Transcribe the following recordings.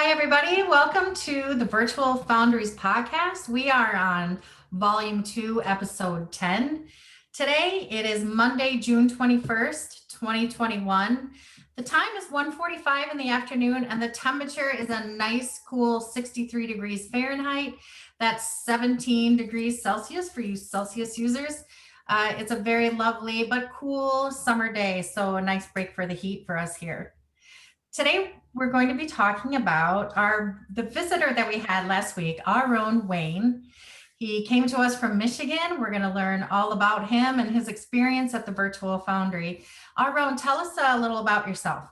Hi, everybody. Welcome to the Virtual Foundries podcast. We are on Volume 2, Episode 10. Today, it is Monday, June 21st, 2021. The time is 1:45 in the afternoon, and the temperature is a nice, cool 63 degrees Fahrenheit. That's 17 degrees Celsius for you Celsius users. It's a very lovely but cool summer day, so a nice break for the heat for us here. Today, we're going to be talking about the visitor that we had last week, Ahron Wayne. He came to us from Michigan. We're going to learn all about him and his experience at the Virtual Foundry. Ahron, tell us a little about yourself.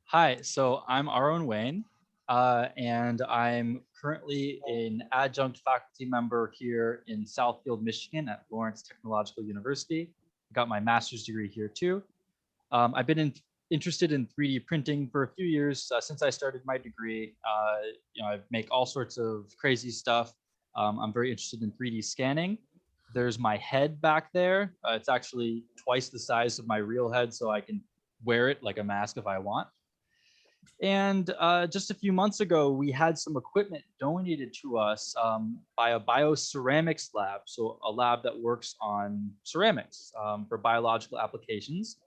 Hi, so I'm Ahron Wayne, and I'm currently an adjunct faculty member here in Southfield, Michigan at Lawrence Technological University. I got my master's degree here too. I've been interested in 3D printing for a few years since I started my degree. I make all sorts of crazy stuff. I'm very interested in 3D scanning. There's my head back there. It's actually twice the size of my real head, so I can wear it like a mask if I want. And just a few months ago, we had some equipment donated to us by a bioceramics lab, so a lab that works on ceramics for biological applications.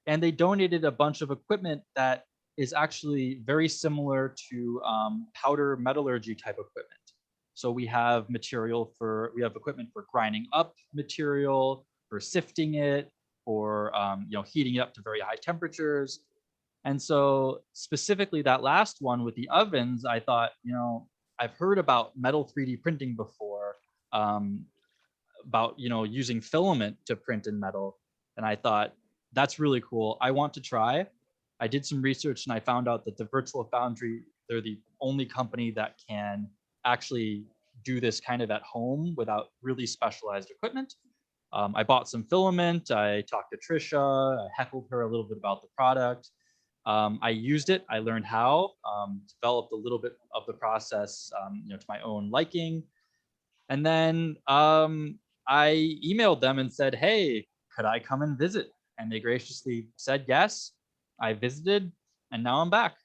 And they donated a bunch of equipment that is actually very similar to powder metallurgy type equipment. So we have equipment for grinding up material, for sifting it, for heating it up to very high temperatures. And so specifically that last one with the ovens, I thought, I've heard about metal 3D printing before, about using filament to print in metal. And I thought, that's really cool. I want to try. I did some research and I found out that the Virtual Foundry, they're the only company that can actually do this kind of at home without really specialized equipment. I bought some filament. I talked to Tricia. I heckled her a little bit about the product. I used it. I learned how, developed a little bit of the process, to my own liking. And then I emailed them and said, hey, could I come and visit? And they graciously said yes. I visited, and now I'm back.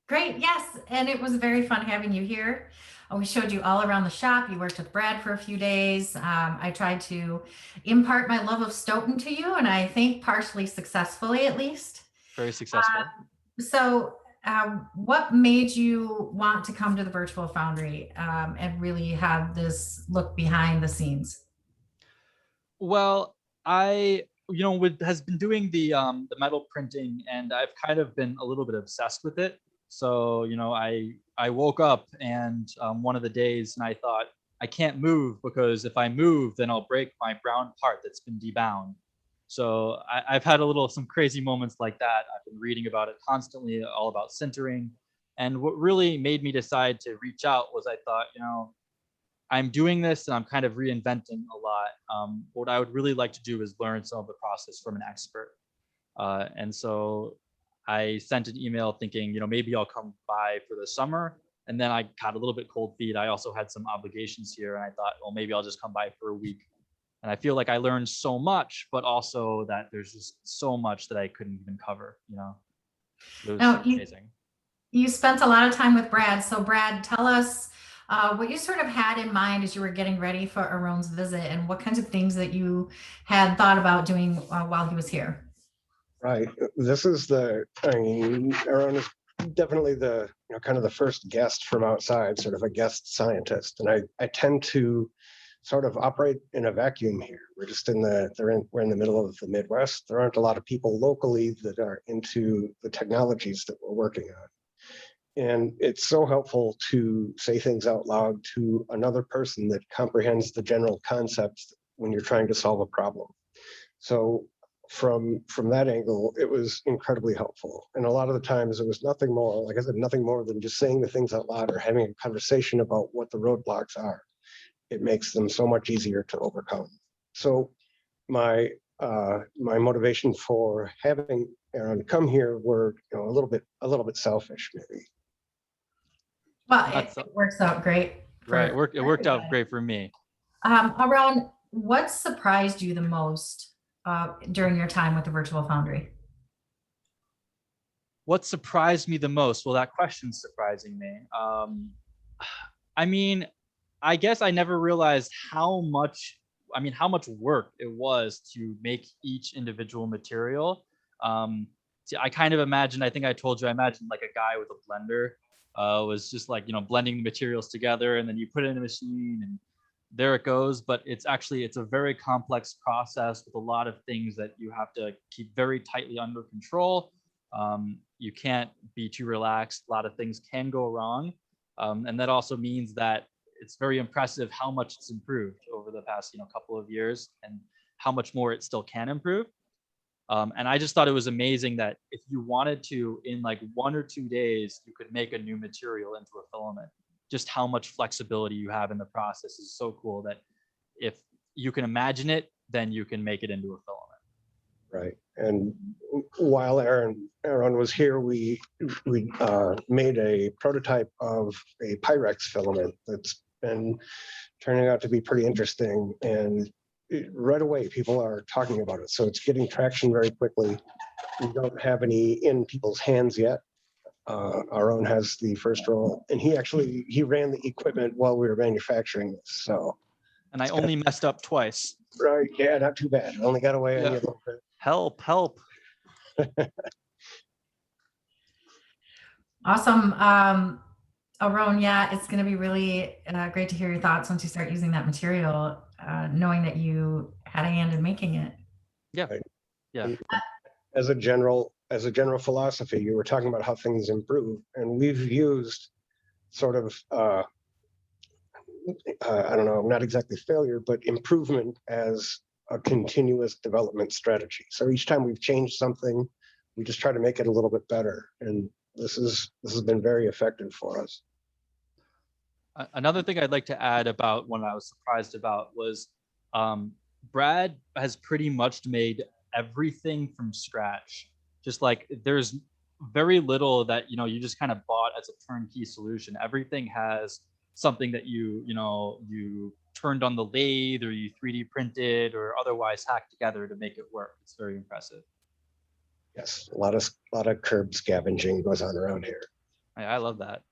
Great, yes, and it was very fun having you here. We showed you all around the shop. You worked with Brad for a few days. I tried to impart my love of Stoughton to you, and I think partially successfully at least. Very successful. What made you want to come to the Virtual Foundry and really have this look behind the scenes? Well, I has been doing the metal printing, and I've kind of been a little bit obsessed with it. So I woke up and one of the days, and I thought, I can't move because if I move, then I'll break my brown part that's been debound. So I've had some crazy moments like that. I've been reading about it constantly, all about sintering. And what really made me decide to reach out was I thought, I'm doing this and I'm kind of reinventing a lot. What I would really like to do is learn some of the process from an expert. And so I sent an email thinking, maybe I'll come by for the summer. And then I got a little bit cold feet. I also had some obligations here, and I thought, well, maybe I'll just come by for a week. And I feel like I learned so much, but also that there's just so much that I couldn't even cover. It was amazing. You spent a lot of time with Brad. So Brad, tell us what you sort of had in mind as you were getting ready for Ahron's visit, and what kinds of things that you had thought about doing while he was here. Right. This is Ahron is definitely the kind of the first guest from outside, sort of a guest scientist. And I tend to sort of operate in a vacuum here. We're just we're in the middle of the Midwest. There aren't a lot of people locally that are into the technologies that we're working on. And it's so helpful to say things out loud to another person that comprehends the general concepts when you're trying to solve a problem. So from that angle, it was incredibly helpful. And a lot of the times it was nothing more, like I said, nothing more than just saying the things out loud or having a conversation about what the roadblocks are. It makes them so much easier to overcome. So my motivation for having Ahron come here were a little bit selfish, maybe. Well, it works out great. Right, it worked out great for me. Ahron, what surprised you the most during your time with the Virtual Foundry? What surprised me the most? Well, that question's surprising me. I mean, I guess I never realized how much work it was to make each individual material. See, I kind of imagined, I think I told you, I imagined like a guy with a blender, was just like, blending the materials together, and then you put it in a machine and there it goes. But it's a very complex process with a lot of things that you have to keep very tightly under control. You can't be too relaxed. A lot of things can go wrong. And that also means that it's very impressive how much it's improved over the past, couple of years, and how much more it still can improve. And I just thought it was amazing that if you wanted to, in like 1 or 2 days, you could make a new material into a filament. Just how much flexibility you have in the process is so cool that if you can imagine it, then you can make it into a filament. Right. And while Ahron was here, we made a prototype of a Pyrex filament that's been turning out to be pretty interesting. And right away, people are talking about it. So it's getting traction very quickly. We don't have any in people's hands yet. Ahron has the first roll, and he ran the equipment while we were manufacturing this. So. And I only messed up twice. Right. Yeah, not too bad. Only got away on you a little bit. Help. Awesome. Ahron, yeah, it's going to be really great to hear your thoughts once you start using that material, knowing that you had a hand in making it. Yeah. Right. Yeah. As a general philosophy, you were talking about how things improve, and we've used sort of I don't know, not exactly failure, but improvement as a continuous development strategy. So each time we've changed something, we just try to make it a little bit better, and this has been very effective for us. Another thing I'd like to add about what I was surprised about was Brad has pretty much made everything from scratch. Just like there's very little that you just kind of bought as a turnkey solution. Everything has something that you turned on the lathe, or you 3D printed, or otherwise hacked together to make it work. It's very impressive. Yes, a lot of curb scavenging goes on around here. I love that.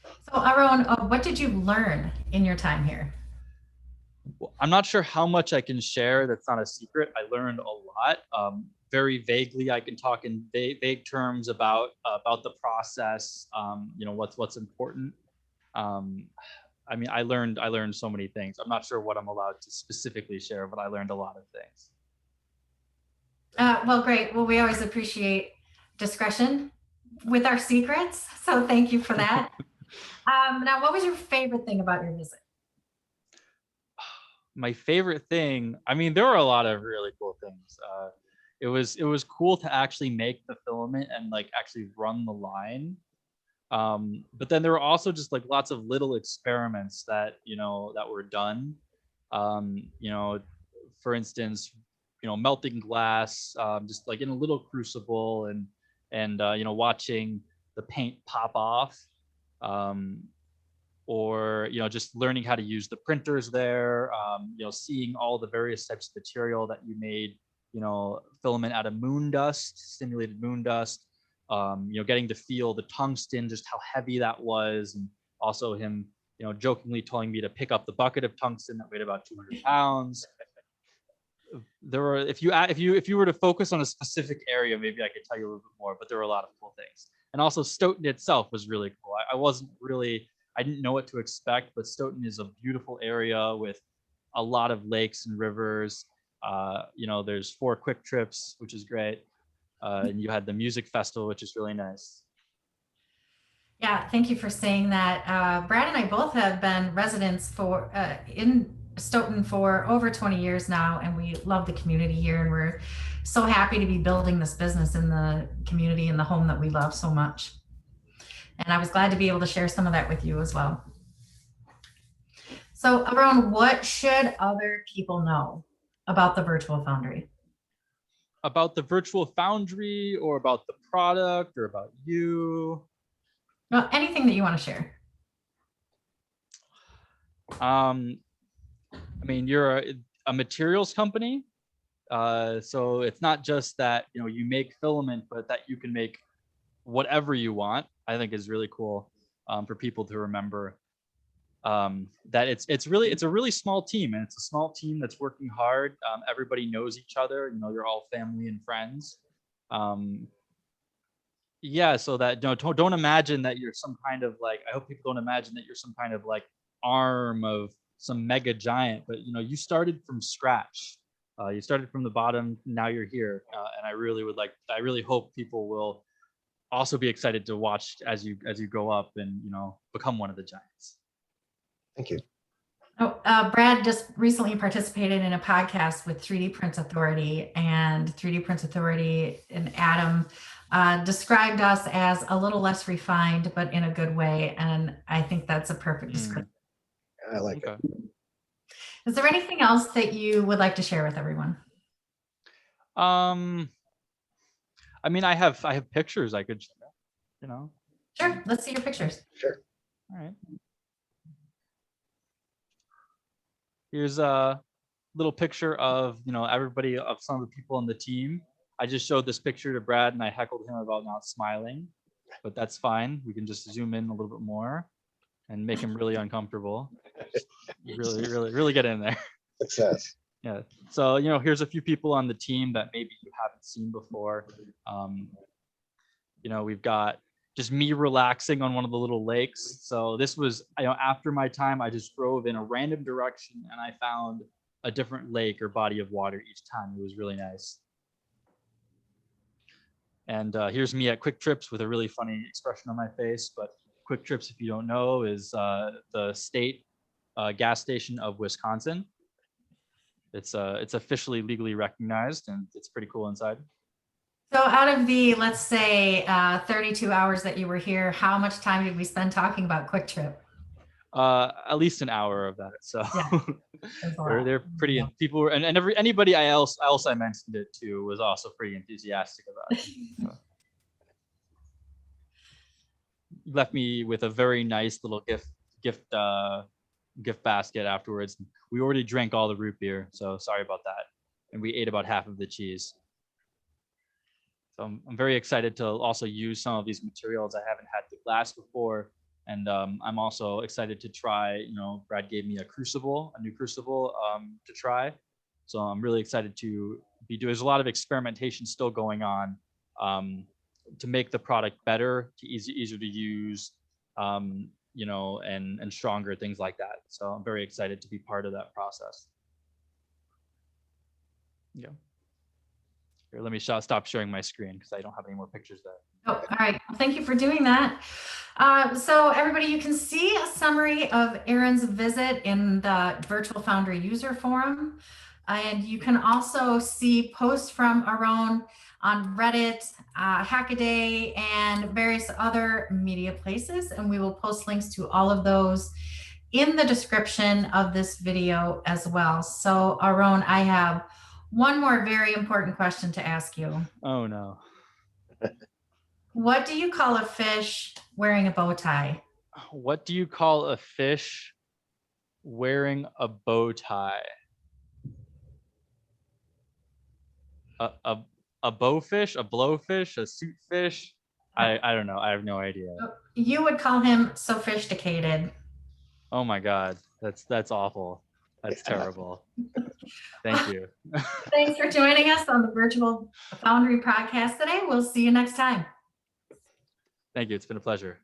So Ahron, what did you learn in your time here? Well, I'm not sure how much I can share. That's not a secret. I learned a lot. Very vaguely, I can talk in vague terms about the process. What's important. I mean, I learned so many things. I'm not sure what I'm allowed to specifically share, but I learned a lot of things. Well, great. Well, we always appreciate discretion with our secrets. So thank you for that. Now, what was your favorite thing about your visit? My favorite thing, I mean, there were a lot of really cool things. It was cool to actually make the filament and like actually run the line. But then there were also just like lots of little experiments that were done. For instance, melting glass, just like in a little crucible, and watching the paint pop off, or just learning how to use the printers there. Seeing all the various types of material that you made, filament out of moon dust, simulated moon dust. Getting to feel the tungsten, just how heavy that was, and also him, jokingly telling me to pick up the bucket of tungsten that weighed about 200 pounds. There were, if you were to focus on a specific area, maybe I could tell you a little bit more, but there were a lot of cool things. And also Stoughton itself was really cool. I didn't know what to expect, but Stoughton is a beautiful area with a lot of lakes and rivers. There's 4 quick trips, which is great. And you had the music festival, which is really nice. Yeah, thank you for saying that. Brad and I both have been residents in Stoughton for over 20 years now, and we love the community here, and we're so happy to be building this business in the community and the home that we love so much. And I was glad to be able to share some of that with you as well. So Ahron, what should other people know about the Virtual Foundry? About the Virtual Foundry, or about the product, or about you? Well, anything that you want to share. I mean, you're a materials company, so it's not just that you make filament, but that you can make whatever you want, I think is really cool for people to remember that it's a really small team, and it's a small team that's working hard. Everybody knows each other. You know, you're all family and friends. Yeah, so that don't imagine that you're some kind of like, I hope people don't imagine that you're some kind of like arm of some mega giant, but you know, you started from scratch. You started from the bottom, now you're here. And I really hope people will also be excited to watch as you go up and, you know, become one of the giants. Thank you. Oh, Brad just recently participated in a podcast with 3D Prints Authority, and 3D Prints Authority and Adam described us as a little less refined, but in a good way. And I think that's a perfect description. I like it. Is there anything else that you would like to share with everyone? I mean, I have pictures I could, you know. Sure, let's see your pictures. Sure. All right. Here's a little picture of, you know, everybody, of some of the people on the team. I just showed this picture to Brad and I heckled him about not smiling, but that's fine. We can just zoom in a little bit more and make him really uncomfortable. Really get in there. Success. Yeah. So, you know, here's a few people on the team that maybe you haven't seen before. You know, we've got just me relaxing on one of the little lakes. So this was, you know, after my time, I just drove in a random direction and I found a different lake or body of water each time. It was really nice. And here's me at Quick Trips with a really funny expression on my face. But Quick Trips, if you don't know, is the state gas station of Wisconsin. It's officially legally recognized, and it's pretty cool inside. So out of the, let's say, 32 hours that you were here, how much time did we spend talking about Quick Trip? At least an hour of that. So Yeah, they're pretty, people were, and anybody else I mentioned it to was also pretty enthusiastic about it. So. Left me with a very nice little gift basket afterwards. We already drank all the root beer, so sorry about that. And we ate about half of the cheese. So I'm very excited to also use some of these materials. I haven't had the glass before. And I'm also excited to try, you know, Brad gave me a new crucible to try. So I'm really excited to be doing, there's a lot of experimentation still going on to make the product better, easier to use, you know, and stronger, things like that. So I'm very excited to be part of that process. Yeah. Here, let me stop sharing my screen because I don't have any more pictures there. Oh, all right. Well, thank you for doing that. So everybody, you can see a summary of Ahron's visit in the Virtual Foundry user forum. And you can also see posts from Ahron on Reddit, Hackaday, and various other media places. And we will post links to all of those in the description of this video as well. So Ahron, I have one more very important question to ask you. Oh no. What do you call a fish wearing a bow tie? What do you call a fish wearing a bow tie? A bowfish, a blowfish, a suit fish? I don't know. I have no idea. You would call him sophisticated. Oh my God, that's awful. That's terrible. Thank you. Thanks for joining us on the Virtual Foundry podcast today. We'll see you next time. Thank you. It's been a pleasure.